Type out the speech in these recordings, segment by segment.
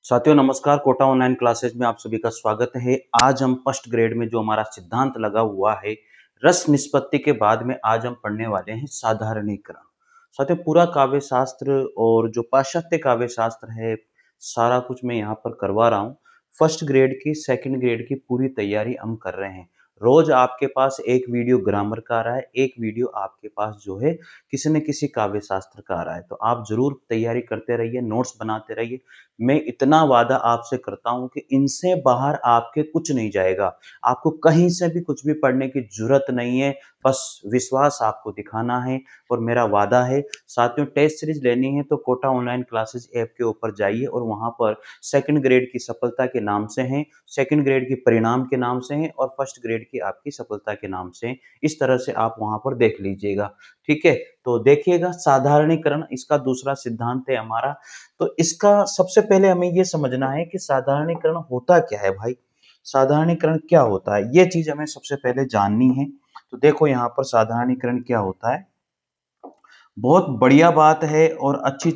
साथियों नमस्कार, Kota online classes में आप सभी का स्वागत है। आज हम फर्स्ट ग्रेड में जो हमारा सिद्धांत लगा हुआ है रस निष्पत्ति के बाद में आज हम पढ़ने वाले हैं साधारणीकरण। साथियों पूरा काव्य शास्त्र और जो पाश्चात्य काव्य शास्त्र है सारा कुछ मैं यहाँ पर करवा रहा हूँ। फर्स्ट ग्रेड की सेकंड ग्रेड की पूरी तैयारी हम कर रहे हैं। रोज आपके पास एक वीडियो ग्रामर का आ रहा है, एक वीडियो आपके पास जो है किसी न किसी काव्य शास्त्र का आ रहा है। तो आप जरूर तैयारी करते रहिए, नोट्स बनाते रहिए। मैं इतना वादा आपसे करता हूं कि इनसे बाहर आपके कुछ नहीं जाएगा। आपको कहीं से भी कुछ भी पढ़ने की जरूरत नहीं है। बस विश्वास आपको दिखाना है और मेरा वादा है। साथियों टेस्ट सीरीज लेनी है तो कोटा ऑनलाइन क्लासेस ऐप के ऊपर जाइए और वहां पर सेकंड ग्रेड की सफलता के नाम से हैं, सेकंड ग्रेड की परिणाम के नाम से हैं और फर्स्ट ग्रेड की आपकी सफलता के नाम से हैं। इस तरह से आप वहां पर देख लीजिएगा। ठीक है, तो देखिएगा साधारणीकरण इसका दूसरा सिद्धांत है हमारा। तो इसका सबसे पहले हमें यह समझना है कि साधारणीकरण होता क्या है भाई। साधारणीकरण क्या होता है ये चीज हमें सबसे पहले जाननी है। तो देखो यहाँ पर साधारणीकरण क्या होता है, बहुत बढ़िया बात है और अच्छी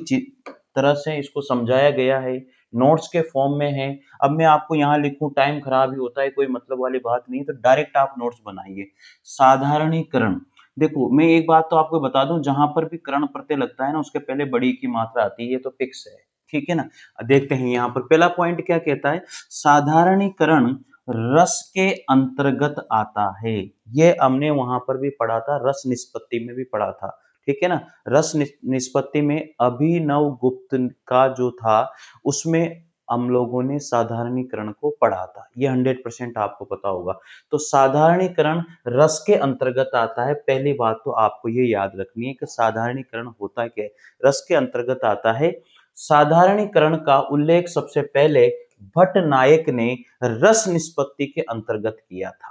तरह से इसको समझाया गया है, नोट्स के फॉर्म में है। अब मैं आपको यहाँ लिखूं टाइम खराब ही होता है, कोई मतलब वाली बात नहीं, तो डायरेक्ट आप नोट्स बनाइए। साधारणीकरण, देखो मैं एक बात तो आपको बता दूं, जहां पर भी करण प्रत्यय लगता है ना उसके पहले बड़ी की मात्रा आती है, ये तो फिक्स है। ठीक है ना। देखते हैं यहाँ पर पहला पॉइंट क्या कहता है। साधारणीकरण रस के अंतर्गत आता है। ये हमने वहां पर भी पढ़ा था, रस निष्पत्ति में भी पढ़ा था। ठीक है ना। रस निष्पत्ति में अभिनव गुप्त का जो था उसमें हम लोगों ने साधारणीकरण को पढ़ा था, ये 100% आपको पता होगा। तो साधारणीकरण रस के अंतर्गत आता है। पहली बात तो आपको ये याद रखनी है कि साधारणीकरण होता क्या है, रस के अंतर्गत आता है। साधारणीकरण का उल्लेख सबसे पहले भट्ट नायक ने रस निष्पत्ति के अंतर्गत किया था।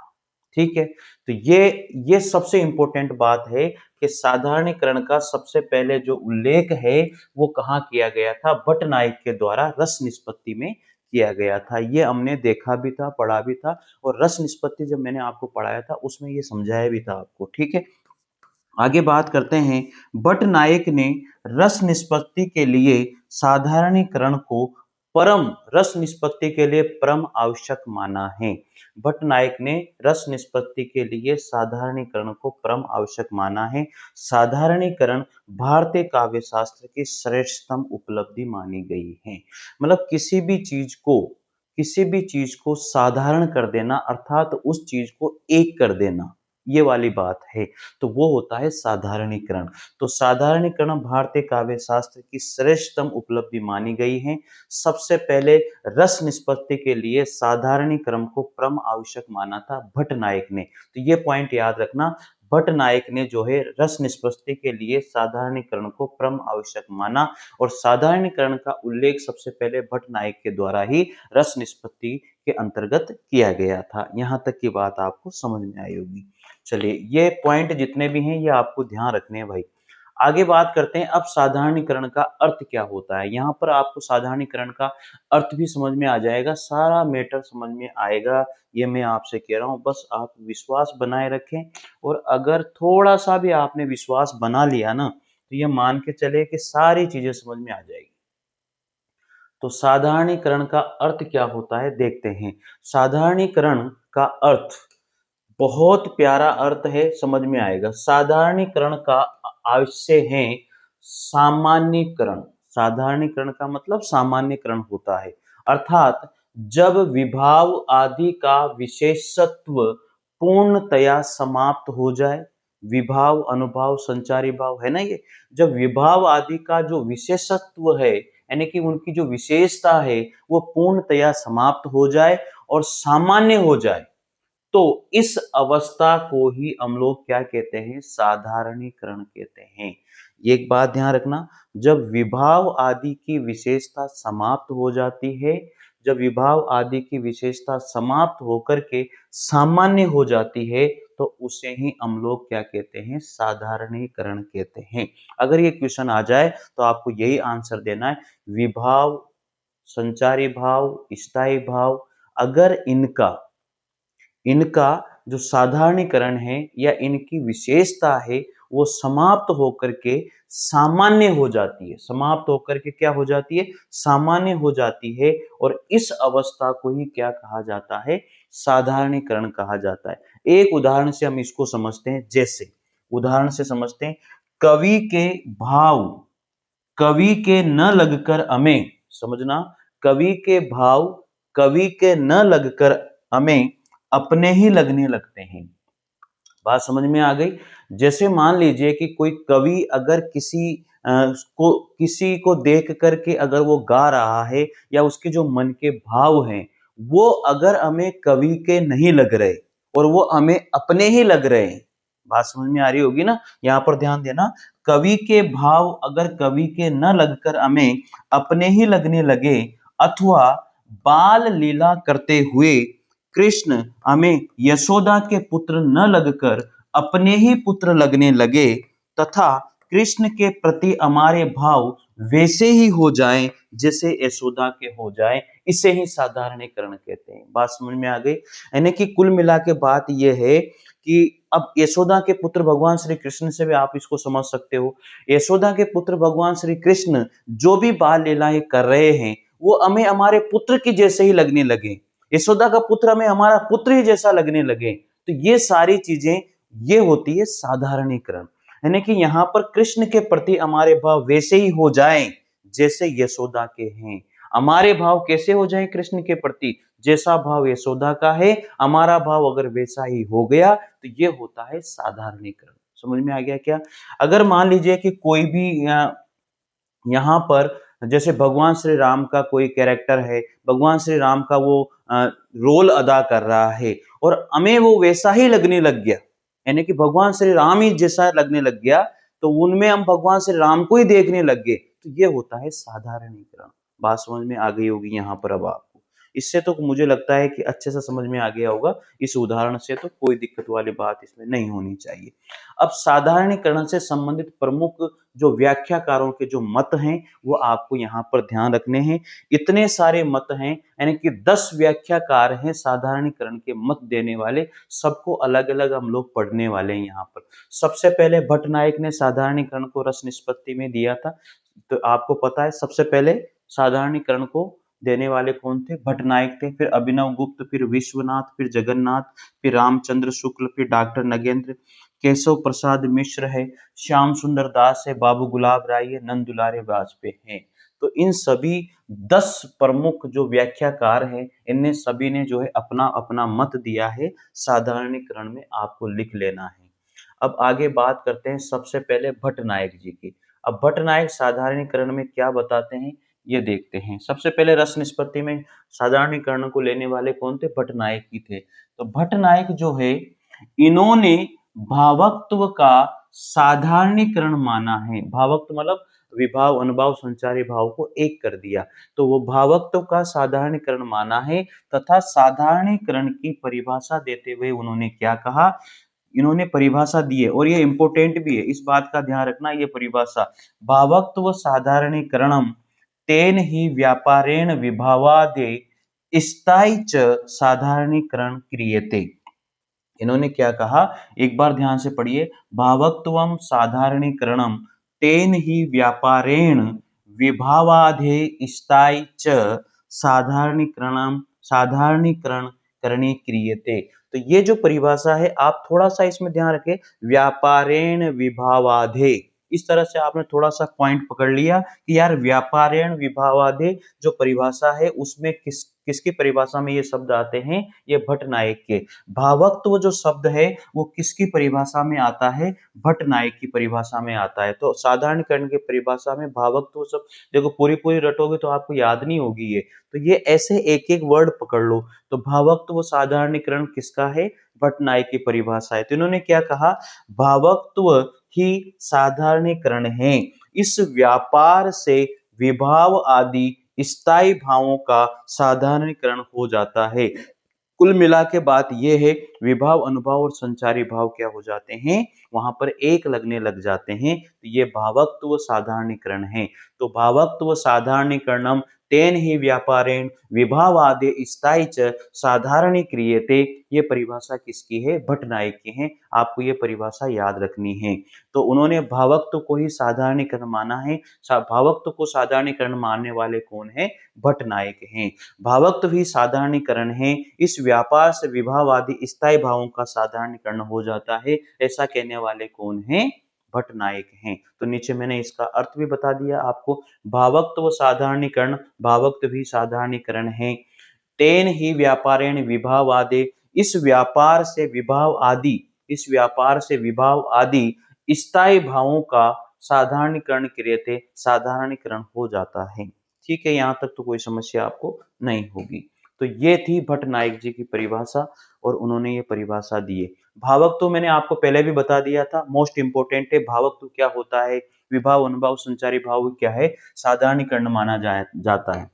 ठीक है, तो ये सबसे इंपॉर्टेंट बात है कि साधारणीकरण का सबसे पहले जो उल्लेख है वो कहाँ किया गया था, भट्ट नायक के द्वारा रस निष्पत्ति में किया गया था। ये हमने देखा भी था, पढ़ा भी था, और रस निष्पत्ति जब मैंने आपको पढ़ाया था उसमें ये समझाया भी था आपको। ठीक है, आगे बात करते हैं। भट्ट नायक ने रस निष्पत्ति के लिए साधारणीकरण को परम रस निष्पत्ति के लिए परम आवश्यक माना है। भट्ट नायक ने रस निष्पत्ति के लिए साधारणीकरण को परम आवश्यक माना है। साधारणीकरण भारतीय काव्य शास्त्र की श्रेष्ठतम उपलब्धि मानी गई है। मतलब किसी भी चीज को साधारण कर देना, अर्थात उस चीज को एक कर देना, ये वाली बात है। तो वो होता है साधारणीकरण। तो साधारणीकरण भारतीय काव्य शास्त्र की श्रेष्ठतम उपलब्धि मानी गई है। सबसे पहले रस निष्पत्ति के लिए साधारणीकरण को परम आवश्यक माना था भट्ट नायक ने। तो ये पॉइंट याद रखना, भट्ट नायक ने जो है रस निष्पत्ति के लिए साधारणीकरण को परम आवश्यक माना, और साधारणीकरण का उल्लेख सबसे पहले भट्ट नायक के द्वारा ही रस निष्पत्ति के अंतर्गत किया गया था। यहां तक की बात आपको समझ में आई होगी। चलिए ये पॉइंट जितने भी हैं ये आपको ध्यान रखने हैं भाई। आगे बात करते हैं, अब साधारणीकरण का अर्थ क्या होता है। यहाँ पर आपको साधारणीकरण का अर्थ भी समझ में आ जाएगा, सारा मैटर समझ में आएगा। ये मैं आपसे कह रहा हूँ, बस आप विश्वास बनाए रखें, और अगर थोड़ा सा भी आपने विश्वास बना लिया ना तो ये मान के चले कि सारी चीजें समझ में आ जाएगी। तो साधारणीकरण का अर्थ क्या होता है देखते हैं। साधारणीकरण का अर्थ बहुत प्यारा अर्थ है, समझ में आएगा। साधारणीकरण का आवश्य है सामान्यकरण। साधारणीकरण का मतलब सामान्यकरण होता है, अर्थात जब विभाव आदि का विशेषत्व पूर्णतया समाप्त हो जाए। विभाव अनुभाव संचारी भाव है ना ये, जब विभाव आदि का जो विशेषत्व है यानी कि उनकी जो विशेषता है वो पूर्णतया समाप्त हो जाए और सामान्य हो जाए, तो इस अवस्था को ही हम लोग क्या कहते हैं, साधारणीकरण कहते हैं। एक बात ध्यान रखना, जब विभाव आदि की विशेषता समाप्त हो जाती है, जब विभाव आदि की विशेषता समाप्त होकर के सामान्य हो जाती है, तो उसे ही हम लोग क्या कहते हैं, साधारणीकरण कहते हैं। अगर ये क्वेश्चन आ जाए तो आपको यही आंसर देना है, विभाव, संचारी भाव, स्थायी भाव, अगर इनका इनका जो साधारणीकरण है या इनकी विशेषता है वो समाप्त होकर के सामान्य हो जाती है। समाप्त होकर के क्या हो जाती है? सामान्य हो जाती है। और इस अवस्था को ही क्या कहा जाता है? साधारणीकरण कहा जाता है। एक उदाहरण से हम इसको समझते हैं। जैसे उदाहरण से समझते हैं, कवि के भाव कवि के न लगकर हमें, समझना, कवि के भाव कवि के न लगकर हमें अपने ही लगने लगते हैं। बात समझ में आ गई? जैसे मान लीजिए कि कोई कवि अगर किसी को देख करके अगर वो गा रहा है, या उसके जो मन के भाव हैं वो अगर हमें कवि के नहीं लग रहे और वो हमें अपने ही लग रहे हैं। बात समझ में आ रही होगी ना? यहाँ पर ध्यान देना, कवि के भाव अगर कवि के न लगकर हमें अपने ही लगने लगे, अथवा बाल लीला करते हुए कृष्ण हमें यशोदा के पुत्र न लगकर अपने ही पुत्र लगने लगे, तथा कृष्ण के प्रति हमारे भाव वैसे ही हो जाएं जैसे यशोदा के हो जाएं, इसे ही साधारणीकरण कहते हैं। बात समझ में आ गई? यानी कि कुल मिला के बात यह है कि अब यशोदा के पुत्र भगवान श्री कृष्ण से भी आप इसको समझ सकते हो। यशोदा के पुत्र भगवान श्री कृष्ण जो भी बाल लीलाएं कर रहे हैं वो हमें हमारे पुत्र की जैसे ही लगने लगे, यशोदा का पुत्र हमें हमारा पुत्र ही जैसा लगने लगे। तो ये सारी चीजें, ये होती है साधारणीकरण। यानी कि यहाँ पर कृष्ण के प्रति हमारे भाव वैसे ही हो जाएं जैसे यशोदा के हैं। हमारे भाव कैसे हो जाएं कृष्ण के प्रति? जैसा भाव यशोदा का है, हमारा भाव अगर वैसा ही हो गया तो ये होता है साधारणीकरण। समझ में आ गया क्या? अगर मान लीजिए कि कोई भी यहाँ पर, जैसे भगवान श्री राम का कोई कैरेक्टर है, भगवान श्री राम का वो रोल अदा कर रहा है और हमें वो वैसा ही लगने लग गया, यानी कि भगवान श्री राम ही जैसा लगने लग गया, तो उनमें हम भगवान श्री राम को ही देखने लग गए, तो ये होता है साधारणीकरण। बात समझ में आ गई होगी यहाँ पर अब आपको। इससे तो मुझे लगता है कि अच्छे से समझ में आ गया होगा। इस उदाहरण से तो कोई दिक्कत वाली बात इसमें नहीं होनी चाहिए। अब साधारणीकरण से संबंधित प्रमुख जो व्याख्याकारों के जो मत हैं वो आपको यहाँ पर ध्यान रखने हैं। इतने सारे मत हैं, यानी कि 10 व्याख्याकार हैं साधारणीकरण के मत देने वाले। सबको अलग अलग हम लोग पढ़ने वाले हैं यहाँ पर। सबसे पहले भट्टनायक ने साधारणीकरण को रस निष्पत्ति में दिया था, तो आपको पता है सबसे पहले साधारणीकरण को देने वाले कौन थे? भट्टनायक थे। फिर अभिनव गुप्त, फिर विश्वनाथ, फिर जगन्नाथ, फिर रामचंद्र शुक्ल, फिर डॉक्टर नगेंद्र, केशव प्रसाद मिश्र है, श्याम सुंदर दास है, बाबू गुलाब राय है, नंद दुलारे वाजपेयी हैं। तो इन सभी 10 प्रमुख जो व्याख्याकार हैं, इनने सभी ने जो है अपना अपना मत दिया है साधारणीकरण में, आपको लिख लेना है। अब आगे बात करते हैं सबसे पहले भट्टनायक जी की। अब भट्टनायक साधारणीकरण में क्या बताते हैं ये देखते हैं। सबसे पहले रस निष्पत्ति में साधारणीकरण को लेने वाले कौन थे? भट्टनायक ही थे। तो भट्टनायक जो है, इन्होंने भावत्व का साधारणीकरण माना है। भावत्व मतलब विभाव, अनुभाव, संचारी भाव को एक कर दिया, तो वो भावत्व का साधारणीकरण माना है। तथा साधारणीकरण की परिभाषा देते हुए उन्होंने क्या कहा? इन्होंने परिभाषा दी है और ये इंपॉर्टेंट भी है, इस बात का ध्यान रखना। ये परिभाषा, भावत्व साधारणीकरणम तेन ही व्यापारेण विभावादे स्थायी च साधारणीकरण क्रियते। इन्होंने क्या कहा, एक बार ध्यान से पढ़िए, भावत्वम साधारणीकरणम तेन ही व्यापारेण विभावाधे स्थायी च साधारणीकरणम साधारणीकरण करणे क्रियते। तो ये जो परिभाषा है आप थोड़ा सा इसमें ध्यान रखें, व्यापारेण विभावाधे, इस तरह से आपने थोड़ा सा पॉइंट पकड़ लिया कि यार व्यापारेण विभावाधे जो परिभाषा है उसमें किसकी परिभाषा में ये शब्द आते हैं? ये भट्टनायक के। भावत्व जो शब्द है वो किसकी परिभाषा में आता है? भट्टनायक की परिभाषा में आता है। तो साधारणीकरण की परिभाषा में भावत्व शब्द, देखो पूरी पूरी रटोगे तो आपको याद नहीं होगी ये, तो ये ऐसे एक एक वर्ड पकड़ लो। तो भावत्व साधारणीकरण किसका है? भट्टनायक की परिभाषा है। तो इन्होंने क्या कहा, भावत्व ही साधारणीकरण है, इस व्यापार से विभाव आदि स्थायी भावों का साधारणीकरण हो जाता है। कुल मिला के बात यह है, विभाव, अनुभाव और संचारी भाव क्या हो जाते हैं? वहां पर एक लगने लग जाते हैं, तो ये भावत्व साधारणीकरण है। तो भावत्व साधारणीकरणम तेन ही व्यापारेण विभावादे स्थायी च साधारणीक्रियते। ये परिभाषा किसकी है? भट्ट नायक की है। आपको ये परिभाषा याद रखनी है। तो उन्होंने भावत्व को ही साधारणीकरण माना है। भावत्व को साधारणीकरण मानने वाले कौन है? भट्ट नायक हैं। भावत्व ही साधारणीकरण है, इस व्यापार से विभावादि स्थायी भावों का साधारणीकरण हो जाता है, ऐसा कहने वाले कौन है? भट्ट नायक हैं। तो नीचे मैंने इसका अर्थ भी बता दिया आपको। भावत्व साधारणीकरण, भावत्व भी साधारणीकरण है। तेन ही व्यापारेण विभावादे, इस व्यापार से विभाव आदि, इस व्यापार से विभाव आदि स्थायी भावों का साधारणीकरण क्रियते, साधारणीकरण हो जाता है। ठीक है, यहां तक तो कोई समस्या आपको नहीं होगी। तो ये थी भट्ट नायक जी की परिभाषा और उन्होंने ये परिभाषा दी है। भावक तो मैंने आपको पहले भी बता दिया था, मोस्ट इंपोर्टेंट है। भावक तो क्या होता है? विभाव, अनुभाव, संचारी भाव क्या है? साधारणीकरण माना जाता है।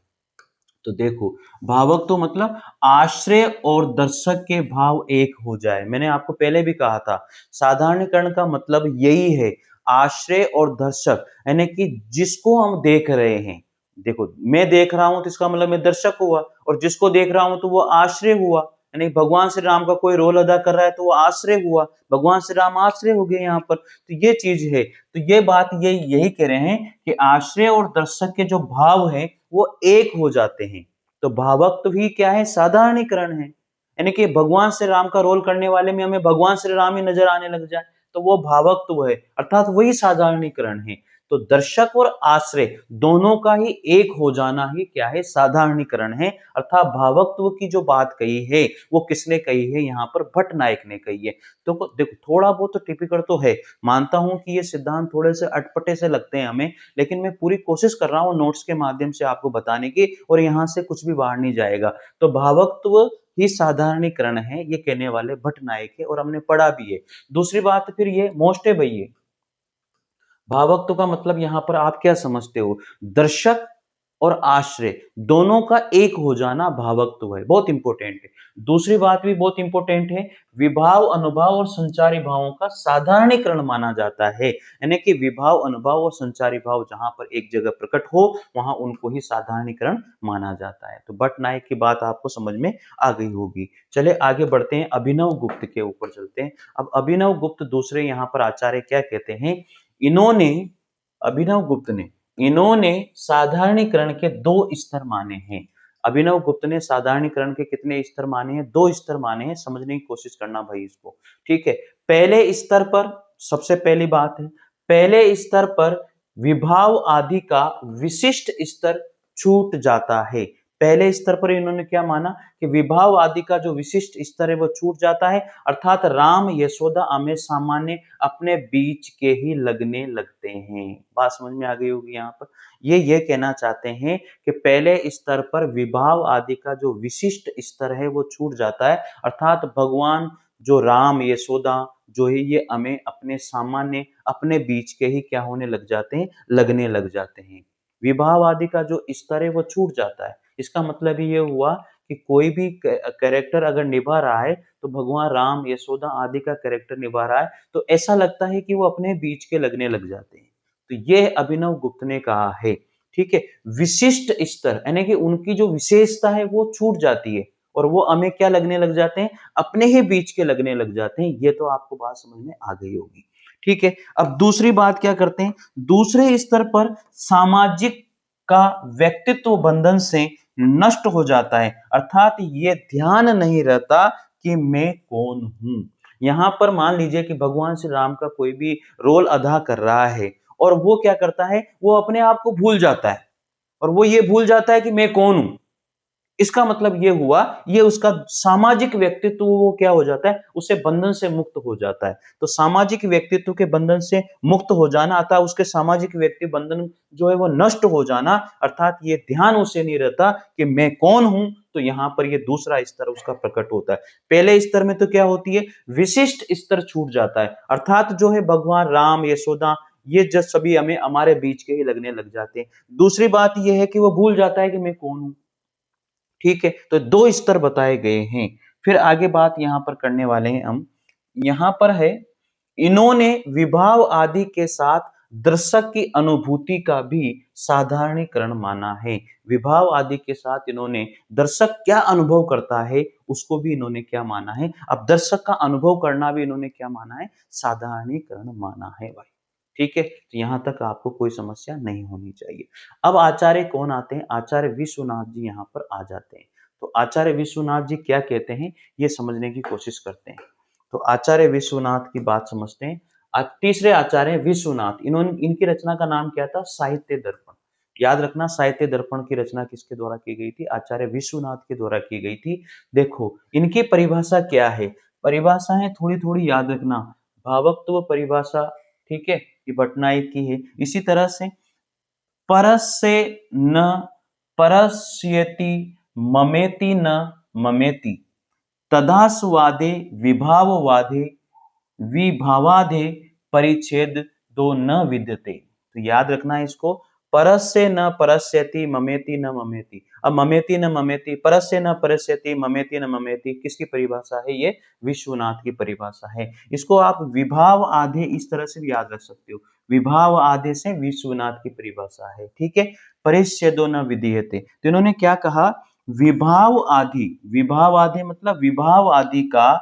तो देखो, भावक तो मतलब आश्रय और दर्शक के भाव एक हो जाए। मैंने आपको पहले भी कहा था, साधारणीकरण का मतलब यही है, आश्रय और दर्शक, यानी कि जिसको हम देख रहे हैं। देखो, मैं देख रहा हूं तो इसका मतलब मैं दर्शक हुआ, और जिसको देख रहा हूं तो वो आश्रय हुआ। यानी भगवान श्री राम का कोई रोल अदा कर रहा है तो वो आश्रय हुआ, भगवान श्री राम आश्रय हो गए यहाँ पर। तो ये चीज है। तो ये बात यही कह रहे हैं कि आश्रय और दर्शक के जो भाव हैं वो एक हो जाते हैं। तो भावत्व ही क्या है? साधारणीकरण है। यानी कि भगवान श्री राम का रोल करने वाले में हमें भगवान श्री राम ही नजर आने लग जाए तो वो भावत्व है, अर्थात वही साधारणीकरण है। तो दर्शक और आश्रय दोनों का ही एक हो जाना ही क्या है? साधारणीकरण है। अर्थात भावत्व की जो बात कही है वो किसने कही है? यहाँ पर भट्ट नायक ने कही है। तो देखो, थोड़ा बहुत तो टिपिकल तो है, मानता हूं कि ये सिद्धांत थोड़े से अटपटे से लगते हैं हमें, लेकिन मैं पूरी कोशिश कर रहा हूं नोट्स के माध्यम से आपको बताने की, और यहां से कुछ भी बाहर नहीं जाएगा। तो भावत्व ही साधारणीकरण है, ये कहने वाले भट्ट नायक है, और हमने पढ़ा भी है। दूसरी बात फिर ये मोस्ट है भैया, भावत्व का मतलब यहां पर आप क्या समझते हो? दर्शक और आश्रय दोनों का एक हो जाना भावत्व है, बहुत इंपॉर्टेंट है। दूसरी बात भी बहुत इंपॉर्टेंट है, विभाव, अनुभाव और संचारी भावों का साधारणीकरण माना जाता है। यानी कि विभाव, अनुभाव और संचारी भाव जहां पर एक जगह प्रकट हो वहां उनको ही साधारणीकरण माना जाता है। तो भट्ट नायक की बात आपको समझ में आ गई होगी। चले आगे बढ़ते हैं, अभिनव गुप्त के ऊपर चलते हैं। अब अभिनव गुप्त दूसरे यहाँ पर आचार्य क्या कहते हैं? इन्होंने, अभिनव गुप्त ने, इन्होंने साधारणीकरण के दो स्तर माने हैं। अभिनव गुप्त ने साधारणीकरण के कितने स्तर माने हैं? दो स्तर माने हैं। समझने की कोशिश करना भाई इसको। ठीक है, पहले स्तर पर, सबसे पहली बात है, पहले स्तर पर विभाव आदि का विशिष्ट स्तर छूट जाता है। पहले स्तर पर इन्होंने क्या माना कि विभाव आदि का जो विशिष्ट स्तर है वो छूट जाता है, अर्थात राम, यशोदा, अमेर सामान्य अपने बीच के ही लगने लगते हैं। बात समझ में आ गई होगी यहाँ पर। ये कहना चाहते हैं कि पहले स्तर पर विभाव आदि का जो विशिष्ट स्तर है वो छूट जाता है, अर्थात भगवान जो राम, यशोदा जो है ये हमें अपने सामान्य, अपने बीच के ही क्या होने लग जाते हैं? लगने लग जाते हैं। विभाव आदि का जो स्तर है वो छूट जाता है। इसका मतलब ये हुआ कि कोई भी कैरेक्टर अगर निभा रहा है, तो भगवान राम, यशोदा आदि का कैरेक्टर निभा रहा है, तो ऐसा लगता है कि वो अपने बीच के लगने लग जाते हैं। तो ये अभिनव गुप्त ने कहा है। ठीक है, विशिष्ट स्तर यानी कि उनकी जो विशेषता है वो छूट जाती है, और वो हमें क्या लगने लग जाते हैं? अपने ही बीच के लगने लग जाते हैं। ये तो आपको बात समझ में आ गई होगी। ठीक है, अब दूसरी बात क्या करते हैं? दूसरे स्तर पर सामाजिक का व्यक्तित्व बंधन से नष्ट हो जाता है, अर्थात ये ध्यान नहीं रहता कि मैं कौन हूं। यहां पर मान लीजिए कि भगवान श्री राम का कोई भी रोल अदा कर रहा है, और वो क्या करता है? वो अपने आप को भूल जाता है, और वो ये भूल जाता है कि मैं कौन हूं। इसका मतलब ये हुआ, ये उसका सामाजिक व्यक्तित्व वो क्या हो जाता है? उससे बंधन से मुक्त हो जाता है। तो सामाजिक व्यक्तित्व के बंधन से मुक्त हो जाना, अर्थात उसके सामाजिक व्यक्ति बंधन जो है वो नष्ट हो जाना, अर्थात ये ध्यान उसे नहीं रहता कि मैं कौन हूं। तो यहां पर ये दूसरा स्तर उसका प्रकट होता है। पहले स्तर में तो क्या होती है? विशिष्ट स्तर छूट जाता है, अर्थात जो है भगवान राम, यशोदा, ये जब सभी हमें हमारे बीच के ही लगने लग जाते हैं। दूसरी बात यह है कि वो भूल जाता है कि मैं कौन हूं। ठीक है, तो दो स्तर बताए गए हैं। फिर आगे बात यहां पर करने वाले हैं हम। यहां पर है, इन्होंने विभाव आदि के साथ दर्शक की अनुभूति का भी साधारणीकरण माना है। विभाव आदि के साथ इन्होंने दर्शक क्या अनुभव करता है उसको भी इन्होंने क्या माना है, अब दर्शक का अनुभव करना भी इन्होंने क्या माना है, साधारणीकरण माना है भाई। ठीक है, तो यहां तक आपको कोई समस्या नहीं होनी चाहिए। अब आचार्य कौन आते हैं, आचार्य विश्वनाथ जी यहाँ पर आ जाते हैं। तो आचार्य विश्वनाथ जी क्या कहते हैं ये समझने की कोशिश करते हैं। तो आचार्य विश्वनाथ की बात समझते हैं। तीसरे आचार्य विश्वनाथ, इन्होंने इनकी रचना का नाम क्या था, साहित्य दर्पण। याद रखना, साहित्य दर्पण की रचना किसके द्वारा की गई थी, आचार्य विश्वनाथ के द्वारा की गई थी। देखो इनकी परिभाषा क्या है, परिभाषाएं थोड़ी थोड़ी याद रखना। भावत्व परिभाषा, ठीक है, ये भट्टनायक की है। इसी तरह से परस्य न परस्यति, ममेति न ममेति, तदास्वादे विभाववादे विभावाधे परिच्छेद दो न विद्यते। तो याद रखना है इसको, परस्य न परस्यति, ममेति न ममेति। अब ममेति न ममेति, परस्य न परस्यति, ममेति न ममेति किसकी परिभाषा है, ये विश्वनाथ की परिभाषा है। इसको आप विभाव आधे इस तरह से भी याद रख सकते हो, विभाव आधे से विश्वनाथ की परिभाषा है। ठीक है, परिच्छेदो न विधीयते, तो इन्होंने क्या कहा, विभाव आदि, विभाव आदि मतलब विभाव आदि का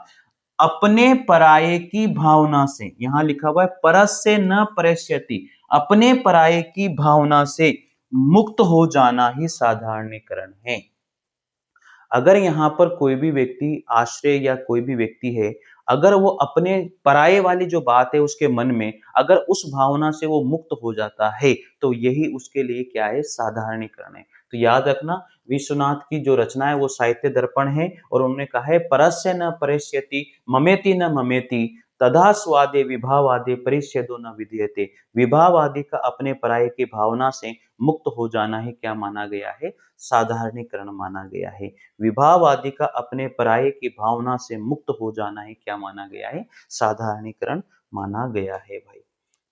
अपने पराये की भावना से, यहां लिखा हुआ है परस्य न परस्यति, अपने पराये की भावना से मुक्त हो जाना ही साधारणीकरण है। अगर यहाँ पर कोई भी व्यक्ति आश्रय या कोई भी व्यक्ति है, अगर वो अपने पराये वाली जो बात है उसके मन में, अगर उस भावना से वो मुक्त हो जाता है तो यही उसके लिए क्या है, साधारणीकरण है। तो याद रखना, विश्वनाथ की जो रचना है वो साहित्य दर्पण है और उन्होंने कहा है परस्य न परस्यति, ममेति न ममेति, तदा स्वादे विभावादे परिच्छेदो न विधीयते। विभाव आदि का अपने पराये की भावना से मुक्त हो जाना ही क्या माना गया है, साधारणीकरण माना गया है। विभाव आदि का अपने पराये की भावना से मुक्त हो जाना ही क्या माना गया है, साधारणीकरण माना गया है भाई।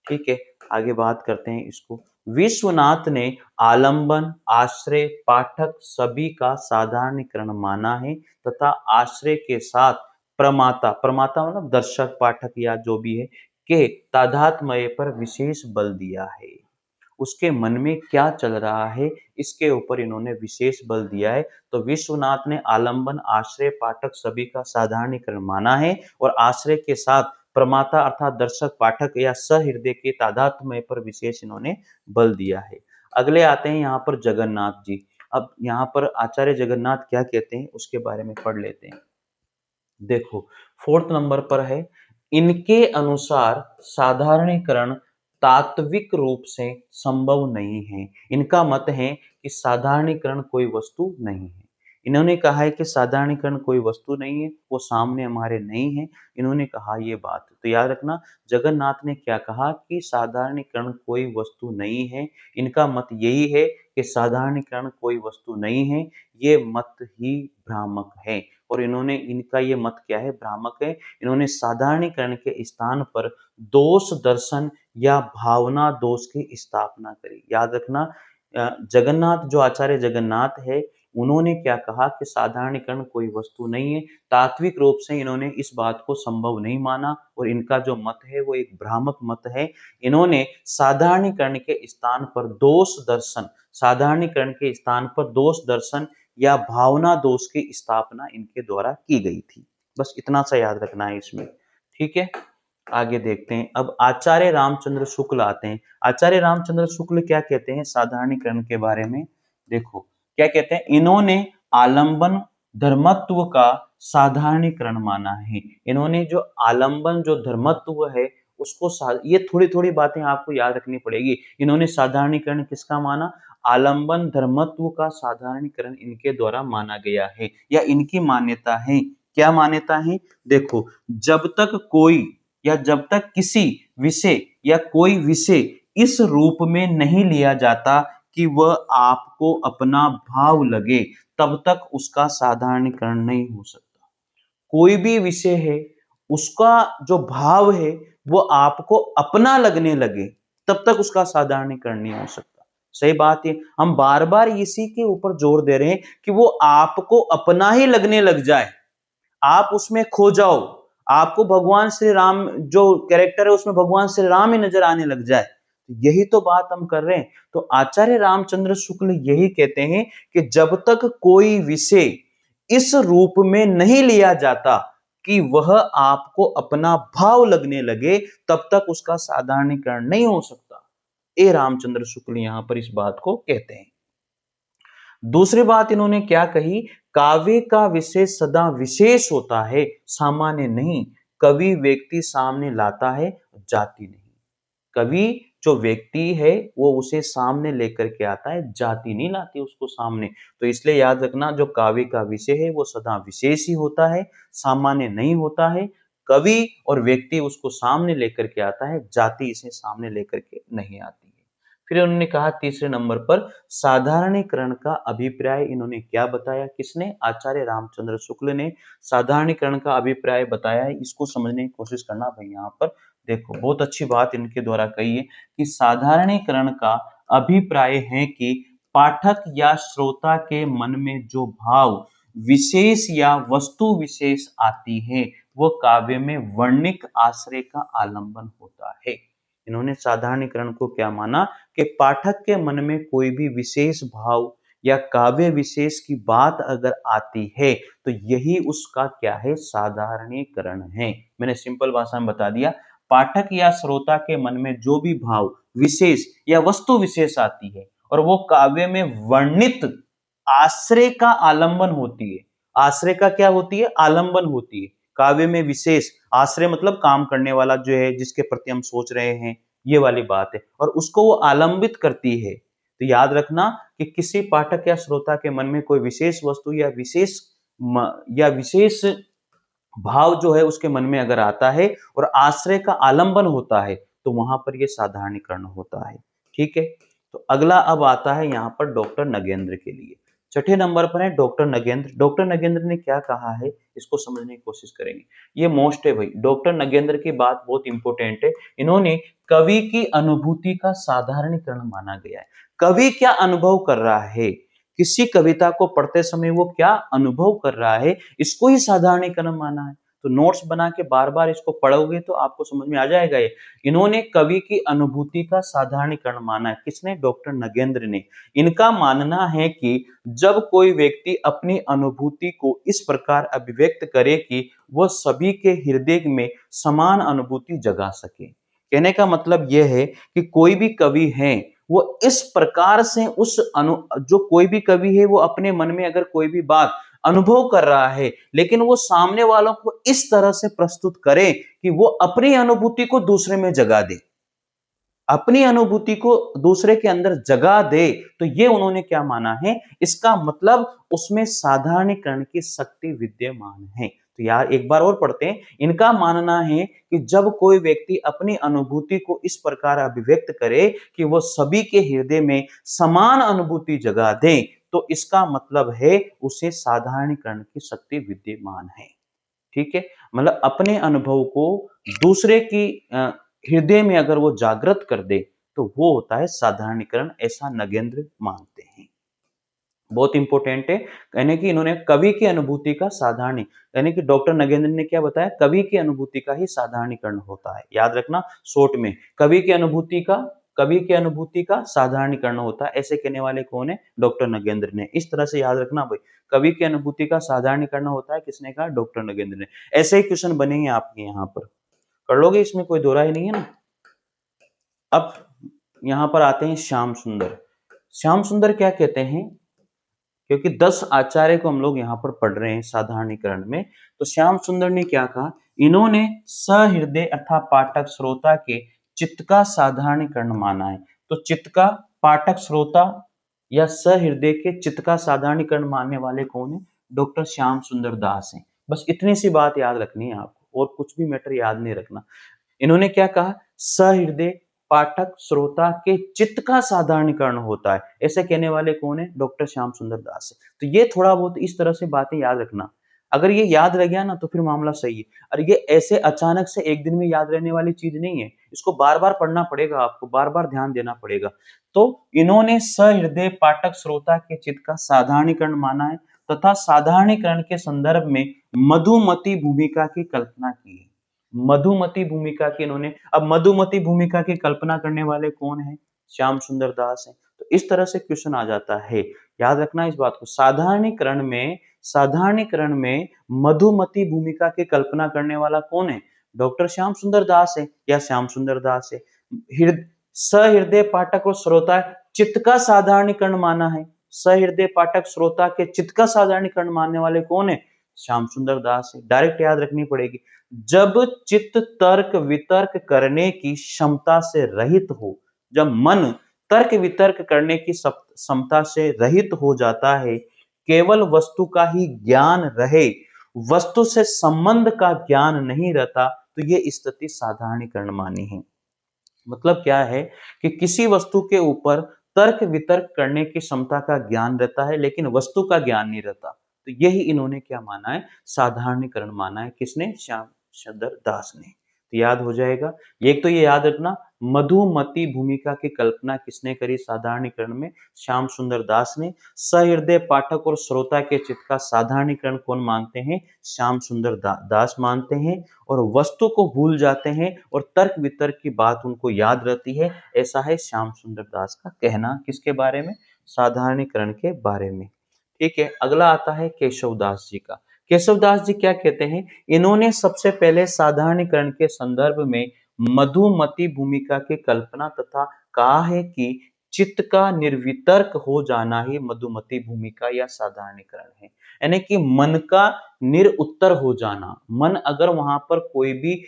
ठीक है, आगे बात करते हैं इसको। विश्वनाथ ने आलंबन, आश्रय, पाठक सभी का साधारणीकरण माना है तथा आश्रय के साथ प्रमाता, प्रमाता मतलब दर्शक पाठक या जो भी है, के तादात्म्य पर विशेष बल दिया है। उसके मन में क्या चल रहा है इसके ऊपर इन्होंने विशेष बल दिया है। तो विश्वनाथ ने आलंबन, आश्रय, पाठक सभी का साधारणीकरण माना है और आश्रय के साथ प्रमाता अर्थात दर्शक पाठक या सहृदय के तादात्म्य पर विशेष इन्होंने बल दिया है। अगले आते हैं यहाँ पर जगन्नाथ जी। अब यहाँ पर आचार्य जगन्नाथ क्या कहते हैं उसके बारे में पढ़ लेते हैं। देखो फोर्थ नंबर पर है, इनके अनुसार साधारणीकरण तात्विक रूप से संभव नहीं है। इनका मत है कि साधारणीकरण कोई वस्तु नहीं है। इन्होंने कहा है कि साधारणीकरण कोई वस्तु नहीं है, वो सामने हमारे नहीं है। इन्होंने कहा ये बात, तो याद रखना जगन्नाथ ने क्या कहा कि साधारणीकरण कोई वस्तु नहीं है। इनका मत यही है कि साधारणीकरण कोई वस्तु नहीं है, ये मत ही भ्रामक है। और इन्होंने, इनका ये मत क्या है, भ्रामक है। इन्होंने साधारणीकरण के स्थान पर दोष दर्शन या भावना दोष की स्थापना करी। याद रखना जगन्नाथ, जो आचार्य जगन्नाथ है, उन्होंने क्या कहा कि साधारणीकरण कोई वस्तु नहीं है। तात्विक रूप से इन्होंने इस बात को संभव नहीं माना और इनका जो मत है वो एक भ्रामक मत है। इन्होंने साधारणीकरण के स्थान पर दोष दर्शन, साधारणीकरण के स्थान पर दोष दर्शन या भावना दोष की स्थापना इनके द्वारा की गई थी। बस इतना सा याद रखना है इसमें। ठीक है, आगे देखते हैं। अब आचार्य रामचंद्र शुक्ल आते हैं। आचार्य रामचंद्र शुक्ल क्या कहते हैं साधारणीकरण के बारे में, देखो क्या कहते हैं, इन्होंने आलंबन धर्मत्व का साधारणीकरण माना है। इन्होंने जो आलंबन, जो धर्मत्व है उसको ये थोड़ी थोड़ी बातें आपको याद रखनी पड़ेगी। इन्होंने साधारणीकरण किसका माना, आलंबन धर्मत्व का साधारणीकरण इनके द्वारा माना गया है या इनकी मान्यता है। क्या मान्यता है, देखो जब तक कोई या जब तक किसी विषय या कोई विषय इस रूप में नहीं लिया जाता कि वह आपको अपना भाव लगे, तब तक उसका साधारणीकरण नहीं हो सकता। कोई भी विषय है, उसका जो भाव है वो आपको अपना लगने लगे, तब तक उसका साधारणीकरण नहीं हो सकता। सही बात है, हम बार बार इसी के ऊपर जोर दे रहे हैं कि वो आपको अपना ही लगने लग जाए, आप उसमें खो जाओ, आपको भगवान श्री राम जो कैरेक्टर है उसमें भगवान श्री राम ही नजर आने लग जाए, यही तो बात हम कर रहे हैं। तो आचार्य रामचंद्र शुक्ल यही कहते हैं कि जब तक कोई विषय इस रूप में नहीं लिया जाता कि वह आपको अपना भाव लगने लगे, तब तक उसका साधारणीकरण नहीं हो सकता। ए रामचंद्र शुक्ल यहां पर इस बात को कहते हैं। दूसरी बात इन्होंने क्या कही, काव्य का विषय सदा विशेष होता है, सामान्य नहीं। कवि व्यक्ति सामने लाता है, जाति नहीं। कवि जो व्यक्ति है वो उसे सामने लेकर के आता है, जाति नहीं लाती उसको सामने। तो इसलिए याद रखना, जो काव्य का विषय है वो सदा विशेष ही होता है, सामान्य नहीं होता है। कवि और व्यक्ति उसको सामने लेकर के आता है, जाति इसे सामने लेकर के नहीं आती है। फिर उन्होंने कहा तीसरे नंबर पर साधारणीकरण का अभिप्राय इन्होंने क्या बताया, किसने, आचार्य रामचंद्र शुक्ल ने साधारणीकरण का अभिप्राय बताया है। इसको समझने की कोशिश करना भाई। यहाँ पर देखो बहुत अच्छी बात इनके द्वारा कही है कि साधारणीकरण का अभिप्राय है कि पाठक या श्रोता के मन में जो भाव विशेष या वस्तु विशेष आती है वो काव्य में वर्णिक आश्रय का आलंबन होता है। इन्होंने साधारणीकरण को क्या माना कि पाठक के मन में कोई भी विशेष भाव या काव्य विशेष की बात अगर आती है तो यही उसका क्या है, साधारणीकरण है। मैंने सिंपल भाषा में बता दिया, पाठक या श्रोता के मन में जो भी भाव विशेष या वस्तु विशेष आती है और वो काव्य में वर्णित आश्रय का आलंबन होती है। आश्रय का क्या होती है, आलंबन होती है। काव्य में विशेष आश्रय मतलब काम करने वाला जो है, जिसके प्रति हम सोच रहे हैं, ये वाली बात है, और उसको वो आलंबित करती है। तो याद रखना कि किसी पाठक या श्रोता के मन में कोई विशेष वस्तु या विशेष भाव जो है उसके मन में अगर आता है और आश्रय का आलंबन होता है तो वहां पर यह साधारणीकरण होता है। ठीक है। तो अगला अब आता है यहाँ पर डॉक्टर नगेंद्र के लिए। छठे नंबर पर है डॉक्टर नगेंद्र। डॉक्टर नगेंद्र ने क्या कहा है इसको समझने की कोशिश करेंगे। ये मोस्ट है भाई, डॉक्टर नगेंद्र की बात बहुत इंपॉर्टेंट है। इन्होंने कवि की अनुभूति का साधारणीकरण माना गया है। कवि क्या अनुभव कर रहा है, किसी कविता को पढ़ते समय वो क्या अनुभव कर रहा है, इसको ही साधारणीकरण माना है। तो नोट्स बना के बार बार इसको पढ़ोगे तो आपको समझ में आ जाएगा ये। इन्होंने कवि की अनुभूति का साधारणीकरण माना है। किसने, डॉक्टर नगेंद्र ने। इनका मानना है कि जब कोई व्यक्ति अपनी अनुभूति को इस प्रकार अभिव्यक्त करे कि वह सभी के हृदय में समान अनुभूति जगा सके। कहने का मतलब यह है कि कोई भी कवि है वो इस प्रकार से जो कोई भी कवि है वो अपने मन में अगर कोई भी बात अनुभव कर रहा है, लेकिन वो सामने वालों को इस तरह से प्रस्तुत करे कि वो अपनी अनुभूति को दूसरे में जगा दे, अपनी अनुभूति को दूसरे के अंदर जगा दे। तो ये उन्होंने क्या माना है, इसका मतलब उसमें साधारणीकरण की शक्ति विद्यमान है। तो यार एक बार और पढ़ते हैं। इनका मानना है कि जब कोई व्यक्ति अपनी अनुभूति को इस प्रकार अभिव्यक्त करे कि वो सभी के हृदय में समान अनुभूति जगा दे, तो इसका मतलब है उसे साधारणीकरण की शक्ति विद्यमान है। ठीक है। मतलब अपने अनुभव को दूसरे की हृदय में अगर वो जागृत कर दे तो वो होता है साधारणीकरण, ऐसा नगेंद्र मानते हैं। बहुत इंपॉर्टेंट है। यानी कि इन्होंने कवि की अनुभूति का साधारण, यानी कि डॉक्टर नगेंद्र ने क्या बताया, कवि की अनुभूति का ही साधारणीकरण होता है। याद रखना शॉर्ट में, कवि की अनुभूति का साधारणीकरण होता है। ऐसे कहने वाले कौन है, डॉक्टर नगेंद्र ने। इस तरह से याद रखना भाई, कवि की अनुभूति का साधारणीकरण होता है, किसने कहा, डॉक्टर नगेंद्र ने। ऐसे ही क्वेश्चन बनेंगे आपके यहाँ पर, कर लोगे, इसमें कोई दो राय नहीं है ना। अब यहाँ पर आते हैं श्याम सुंदर। श्याम सुंदर क्या कहते हैं, क्योंकि 10 आचार्य को हम लोग यहाँ पर पढ़ रहे हैं साधारणीकरण में। तो श्याम सुंदर ने क्या कहा, इन्होंने सहृदय अर्थात पाठक श्रोता के चित्त का साधारणीकरण माना है। तो चित्त का, पाठक श्रोता या सहृदय के चित्त का साधारणीकरण मानने वाले कौन है, डॉक्टर श्याम सुंदर दास हैं। बस इतनी सी बात याद रखनी है आपको, और कुछ भी मैटर याद नहीं रखना। इन्होंने क्या कहा, सहृदय पाठक श्रोता के चित्त का साधारणीकरण होता है। ऐसे कहने वाले कौन है, डॉक्टर श्याम सुंदर दास है। तो ये थोड़ा बहुत इस तरह से बातें याद रखना। अगर ये याद रह गया ना तो फिर मामला सही है। और ये ऐसे अचानक से एक दिन में याद रहने वाली चीज नहीं है, इसको बार बार पढ़ना पड़ेगा, आपको बार बार ध्यान देना पड़ेगा। तो इन्होंने सहृदय पाठक श्रोता के चित्त का साधारणीकरण माना है तथा साधारणीकरण के संदर्भ में मधुमती भूमिका की कल्पना की है। मधुमती भूमिका की इन्होंने, अब मधुमती भूमिका की कल्पना करने वाले कौन है? श्याम सुंदर दास है। तो इस तरह से क्वेश्चन आ जाता है, याद रखना इस बात को। साधारणीकरण में मधुमती भूमिका की कल्पना करने वाला कौन है? डॉक्टर श्याम सुंदर दास है या श्याम सुंदर दास है। सहृदय पाठक और श्रोता चित्त का साधारणीकरण माना है, सहृदय पाठक श्रोता के चित्त का साधारणीकरण मानने वाले कौन है? श्याम सुंदर दास है। डायरेक्ट याद रखनी पड़ेगी। जब चित्त तर्क वितर्क करने की क्षमता से रहित हो, जब मन तर्क वितर्क करने की क्षमता से रहित हो जाता है, केवल वस्तु का ही ज्ञान रहे, वस्तु से संबंध का ज्ञान नहीं रहता, तो ये स्थिति साधारणीकरण मानी है। मतलब क्या है कि किसी वस्तु के ऊपर तर्क वितर्क करने की क्षमता का ज्ञान रहता है लेकिन वस्तु का ज्ञान नहीं रहता, तो यही इन्होंने क्या माना है? साधारणीकरण माना है। किसने? श्याम सुंदर दास ने। तो याद हो जाएगा। एक तो ये याद रखना, मधुमती भूमिका की कल्पना किसने करी साधारणीकरण में? श्याम सुंदर दास ने। सहृदय पाठक और श्रोता के चित्त का साधारणीकरण कौन मानते हैं? श्याम सुंदर दास मानते हैं। और वस्तु को भूल जाते हैं और तर्क वितर्क की बात उनको याद रहती है, ऐसा है श्याम सुंदर दास का कहना। किसके बारे में? साधारणीकरण के बारे में। ठीक है, अगला आता है केशवदास जी का। केशवदास जी क्या कहते हैं? इन्होंने सबसे पहले साधारणीकरण के संदर्भ में मधुमती भूमिका की कल्पना तथा कहा है कि चित्त का निर्वितर्क हो जाना ही मधुमती भूमिका या साधारणीकरण है। यानी कि मन का निरुत्तर हो जाना। मन अगर वहां पर कोई भी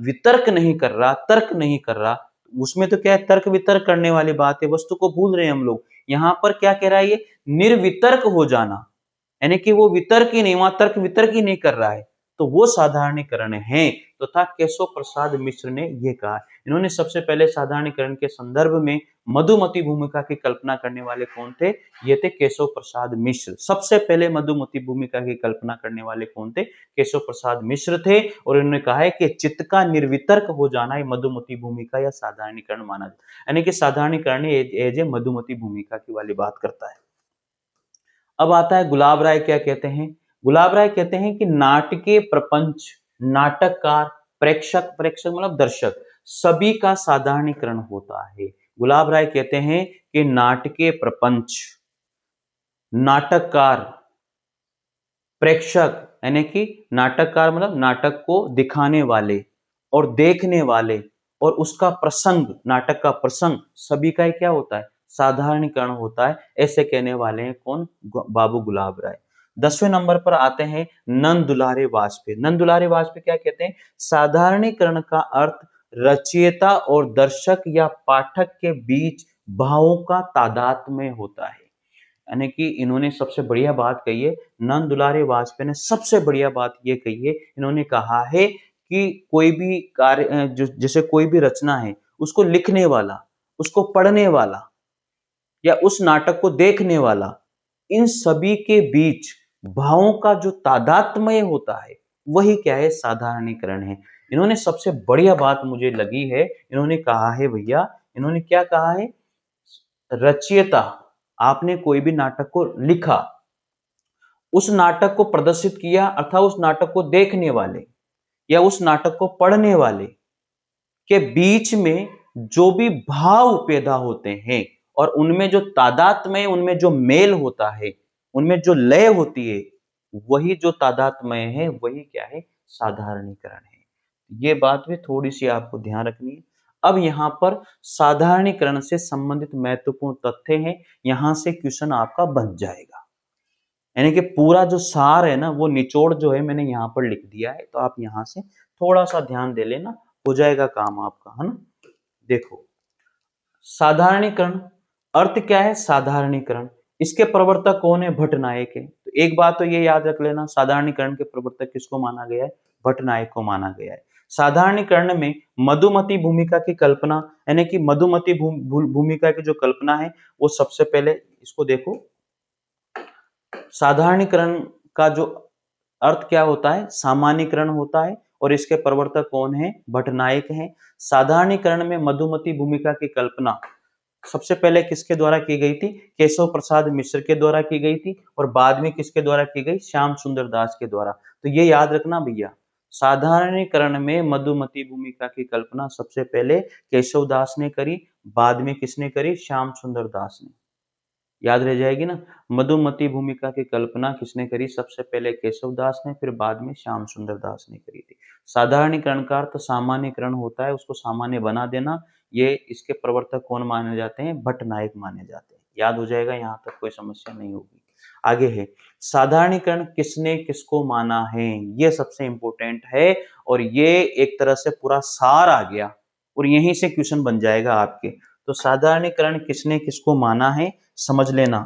वितर्क नहीं कर रहा, तर्क नहीं कर रहा, उसमें तो क्या है, तर्क वितर्क करने वाली बात है, वस्तु को भूल रहे हैं हम लोग। यहाँ पर क्या कह रहा है ये? निर्वितर्क हो जाना, यानी कि वो वितर्क ही नहीं, वहां तर्क वितर्क ही नहीं कर रहा है, तो वो साधारणीकरण है। तो था केशव प्रसाद मिश्र ने ये कहा। इन्होंने सबसे पहले साधारणीकरण के संदर्भ में मधुमती भूमिका की कल्पना करने वाले कौन थे? ये थे केशव प्रसाद मिश्र। सबसे पहले मधुमती भूमिका की कल्पना करने वाले कौन थे? केशव प्रसाद मिश्र थे। और इन्होंने कहा है कि चित्त का निर्वितर्क हो जाना ही मधुमती भूमिका या साधारणीकरण माना जाता, यानी कि साधारणीकरण एज ए मधुमती भूमिका की वाली बात करता है। अब आता है गुलाब राय क्या कहते हैं? गुलाब राय कहते हैं कि नाटकीय प्रपंच, नाटककार, प्रेक्षक, प्रेक्षक मतलब दर्शक, सभी का साधारणीकरण होता है। गुलाब राय कहते हैं कि नाटकीय प्रपंच, नाटककार, प्रेक्षक यानी कि नाटककार मतलब नाटक को दिखाने वाले और देखने वाले, और उसका प्रसंग, नाटक का प्रसंग, सभी का क्या होता है? साधारणीकरण होता है। ऐसे कहने वाले हैं कौन? बाबू गुलाब राय। 10वें नंबर पर आते हैं नंद दुलारे वाजपेयी। नंद दुलारे वाजपेयी क्या कहते हैं? साधारणीकरण का अर्थ रचयिता और दर्शक या पाठक के बीच भावों का तादात्म्य होता है। यानी कि इन्होंने सबसे बढ़िया बात कही है, नंद दुलारे वाजपेयी ने सबसे बढ़िया बात ये कही है। इन्होंने कहा है कि कोई भी कार्य, जैसे कोई भी रचना है, उसको लिखने वाला, उसको पढ़ने वाला या उस नाटक को देखने वाला, इन सभी के बीच भावों का जो तादात्म्य होता है, वही क्या है? साधारणीकरण है। इन्होंने सबसे बढ़िया बात मुझे लगी है, इन्होंने कहा है भैया, इन्होंने क्या कहा है? रचयिता, आपने कोई भी नाटक को लिखा, उस नाटक को प्रदर्शित किया, अर्थात उस नाटक को देखने वाले या उस नाटक को पढ़ने वाले के बीच में जो भी भाव पैदा होते हैं और उनमें जो तादात्म्य, उनमें जो मेल होता है, उनमें जो लय होती है, वही जो तादात्म्य है, वही क्या है? साधारणीकरण है। ये बात भी थोड़ी सी आपको ध्यान रखनी है। अब यहाँ पर साधारणीकरण से संबंधित महत्वपूर्ण तथ्य हैं, यहां से क्वेश्चन आपका बन जाएगा। यानी कि पूरा जो सार है ना, वो निचोड़ जो है मैंने यहाँ पर लिख दिया है, तो आप यहाँ से थोड़ा सा ध्यान दे लेना, हो जाएगा काम आपका, है ना। देखो, साधारणीकरण अर्थ क्या है? साधारणीकरण, इसके प्रवर्तक कौन है? भट्टनायक है। तो एक बात तो ये याद रख लेना, साधारणीकरण के प्रवर्तक किसको माना गया है? भट्टनायक को माना गया है। साधारणीकरण में मधुमती भूमिका की कल्पना, यानी कि मधुमती भूमिका की जो कल्पना है, वो सबसे पहले इसको देखो। साधारणीकरण का जो अर्थ क्या होता है? सामान्यीकरण होता है। और इसके प्रवर्तक कौन है? भट्टनायक हैं। साधारणीकरण में मधुमती भूमिका की कल्पना सबसे पहले किसके द्वारा की गई थी? केशव प्रसाद मिश्र के द्वारा की गई थी। और बाद में किसके द्वारा की गई? श्याम सुंदर दास के द्वारा। तो ये याद रखना भैया, साधारणीकरण में मधुमती भूमिका की कल्पना सबसे पहले केशव दास ने करी, बाद में किसने करी? श्याम सुंदर दास ने। याद रह जाएगी ना। मधुमती भूमिका की कल्पना किसने करी? सबसे पहले केशव दास ने, फिर बाद में श्याम सुंदर दास ने करी थी। साधारणीकरण का अर्थ सामान्यकरण होता है, उसको सामान्य बना देना। ये इसके प्रवर्तक कौन माने जाते हैं? भट्टनायक माने जाते हैं। याद हो जाएगा, यहाँ तक कोई समस्या नहीं होगी। आगे है, साधारणीकरण किसने किसको माना है? ये सबसे इंपॉर्टेंट है और ये एक तरह से पूरा सार आ गया और यहीं से क्वेश्चन बन जाएगा आपके। तो साधारणीकरण किसने किसको माना है समझ लेना।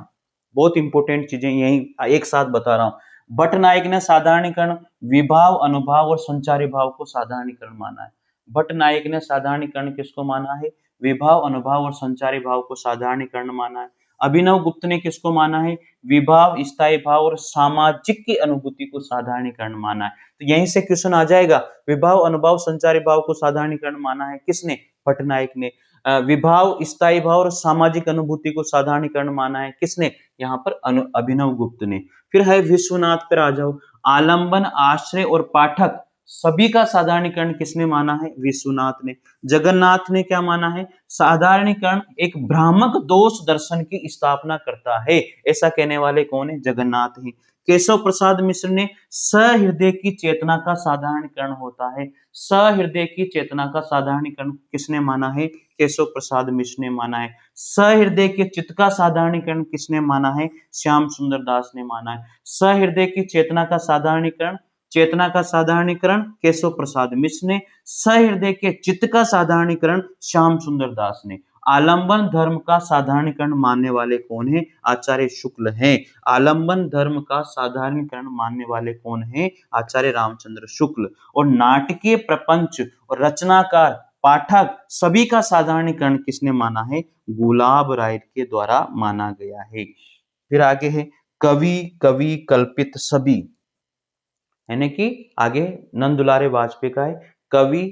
बहुत इंपॉर्टेंट चीजें यही एक साथ बता रहा हूं। भट्टनायक ने साधारणीकरण विभाव, अनुभाव और संचारी भाव को साधारणीकरण माना है। भट्टनायक ने साधारणीकरण किसको माना है? विभाव, अनुभाव और संचारी भाव को साधारणीकरण माना है। अभिनव गुप्त ने किसको माना है? विभाव, स्थायी भाव और सामाजिक की अनुभूति को साधारणीकरण माना है। तो यहीं से क्वेश्चन आ जाएगा, विभाव, अनुभाव, संचारी भाव को साधारणीकरण माना है किसने? भट्टनायक ने। विभाव, स्थायी भाव और सामाजिक अनुभूति को साधारणीकरण माना है किसने? यहाँ पर अभिनव गुप्त ने। फिर है विश्वनाथ पर आ जाओ। आलंबन, आश्रय और पाठक सभी का साधारणीकरण किसने माना है? विश्वनाथ ने। जगन्नाथ ने क्या माना है? साधारणीकरण एक भ्रामक दोष दर्शन की स्थापना करता है, ऐसा कहने वाले कौन है? जगन्नाथ ही। केशव प्रसाद मिश्र ने सहृदय की चेतना का साधारणीकरण होता है। सहृदय की चेतना का साधारणीकरण किसने माना है? केशव प्रसाद मिश्र ने माना है। सहृदय के चित्त का साधारणीकरण किसने माना है? श्याम सुंदर दास ने माना है। सहृदय की चेतना का साधारणीकरण, चेतना का साधारणीकरण केशव प्रसाद मिश्र ने। सहृदय के चित्त का साधारणीकरण श्याम सुंदर दास ने। आलंबन धर्म का साधारणीकरण मानने वाले कौन है? आचार्य शुक्ल हैं। आलंबन धर्म का साधारणीकरण मानने वाले कौन है? आचार्य रामचंद्र शुक्ल। और नाटकीय प्रपंच और रचनाकार, पाठक सभी का साधारणीकरण किसने माना है? गुलाब राय के द्वारा माना गया है। फिर आगे है कवि, कवि कल्पित सभी, यानी कि आगे नंद दुलारे वाजपेयी का है कवि,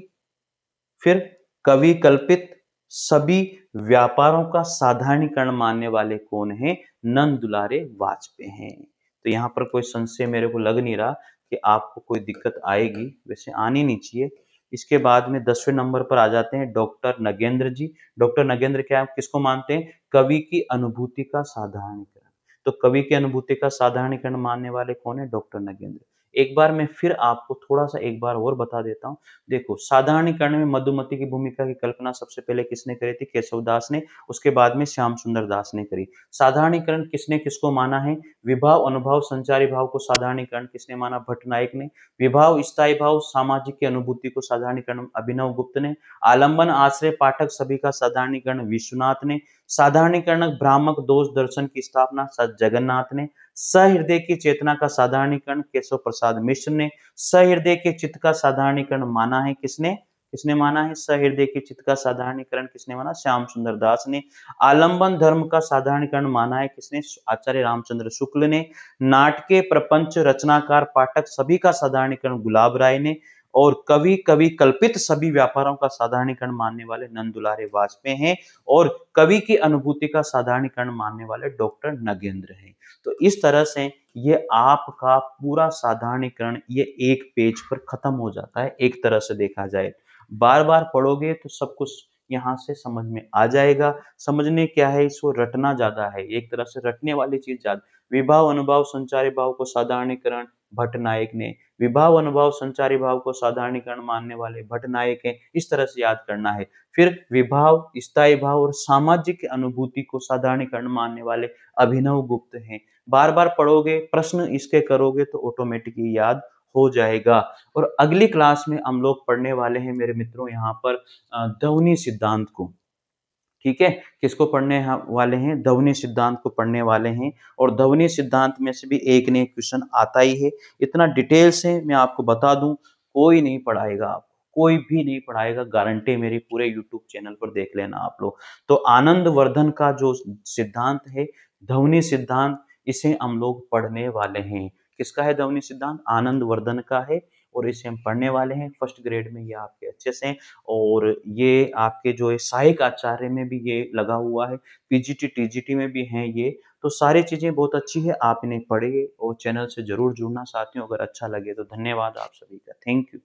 फिर कवि कल्पित सभी व्यापारों का साधारणीकरण मानने वाले कौन है? नंद दुलारे वाजपेयी हैं। तो यहाँ पर कोई संशय मेरे को लग नहीं रहा कि आपको कोई दिक्कत आएगी, वैसे आनी नहीं चाहिए। इसके बाद में 10वें नंबर पर आ जाते हैं डॉक्टर नगेंद्र जी। डॉक्टर नगेंद्र क्या किसको मानते हैं? कवि की अनुभूति का साधारणीकरण। तो कवि की अनुभूति का साधारणीकरण मानने वाले कौन है? डॉक्टर नगेंद्र। एक बार मैं फिर आपको थोड़ा सा एक बार और बता देता हूँ। देखो, साधारणीकरण में मधुमती की भूमिका की कल्पना सबसे पहले किसने करी थी? केशवदास ने। उसके बाद में श्याम सुंदर दास ने करी। साधारणीकरण किसने किसको माना है? विभाव, अनुभव, संचारी भाव को साधारणीकरण किसने माना? भट्टनायक ने। विभाव, स्थायी भाव, सामाजिक की अनुभूति को साधारणीकरण अभिनव गुप्त ने। आलंबन, आश्रय, पाठक सभी का साधारणीकरण विश्वनाथ ने। साधारणीकरण भ्रामक दोष दर्शन की स्थापना जगन्नाथ ने। सहृदय की चेतना का साधारणीकरण केशव प्रसाद मिश्र ने। सहृदय के चित्त का साधारणीकरण माना है किसने? किसने माना है? सहृदय के चित्त का साधारणीकरण किसने माना? श्याम सुंदर दास ने। आलंबन धर्म का साधारणीकरण माना है किसने? आचार्य रामचंद्र शुक्ल ने। नाटके, प्रपंच, रचनाकार, पाठक सभी का साधारणीकरण गुलाब राय ने। और कवि, कवि कल्पित सभी व्यापारों का साधारणीकरण मानने वाले नंद दुलारे वाजपेयी हैं। और कवि की अनुभूति का साधारणीकरण मानने वाले डॉक्टर नगेंद्र हैं। तो इस तरह से ये आपका पूरा साधारणीकरण ये एक पेज पर खत्म हो जाता है, एक तरह से देखा जाए। बार बार पढ़ोगे तो सब कुछ यहाँ से समझ में आ जाएगा। समझने क्या है, इसको रटना ज्यादा है, एक तरह से रटने वाली चीज ज्यादा। विभाव, अनुभाव, संचारी भाव को साधारणीकरण भट्टनायक ने। विभाव, अनुभाव, संचारी भाव को साधारणीकरण मानने वाले भट्टनायक हैं। इस तरह से याद करना है। फिर विभाव, स्थायी भाव और सामाजिक अनुभूति को साधारणीकरण मानने वाले अभिनव गुप्त हैं। बार बार पढ़ोगे, प्रश्न इसके करोगे तो ऑटोमेटिकली याद हो जाएगा। और अगली क्लास में हम लोग पढ़ने वाले हैं मेरे मित्रों यहाँ पर ध्वनि सिद्धांत को। ठीक है, किसको पढ़ने वाले हैं? ध्वनि सिद्धांत को पढ़ने वाले हैं। और ध्वनि सिद्धांत में से भी एक ने क्वेश्चन आता ही है। इतना डिटेल से मैं आपको बता दूं, कोई नहीं पढ़ाएगा आपको, कोई भी नहीं पढ़ाएगा, गारंटी मेरी। पूरे यूट्यूब चैनल पर देख लेना आप लोग। तो आनंद वर्धन का जो सिद्धांत है, ध्वनि सिद्धांत, इसे हम लोग पढ़ने वाले हैं। किसका है ध्वनि सिद्धांत? आनंद वर्धन का है। और इसे हम पढ़ने वाले हैं फर्स्ट ग्रेड में, ये आपके अच्छे से। और ये आपके जो है सहायक आचार्य में भी ये लगा हुआ है, पीजीटी टीजीटी में भी हैं ये। तो सारी चीजें बहुत अच्छी है, आप इन्हें पढ़िए और चैनल से जरूर जुड़ना। साथियों, अगर अच्छा लगे तो धन्यवाद आप सभी का, थैंक यू।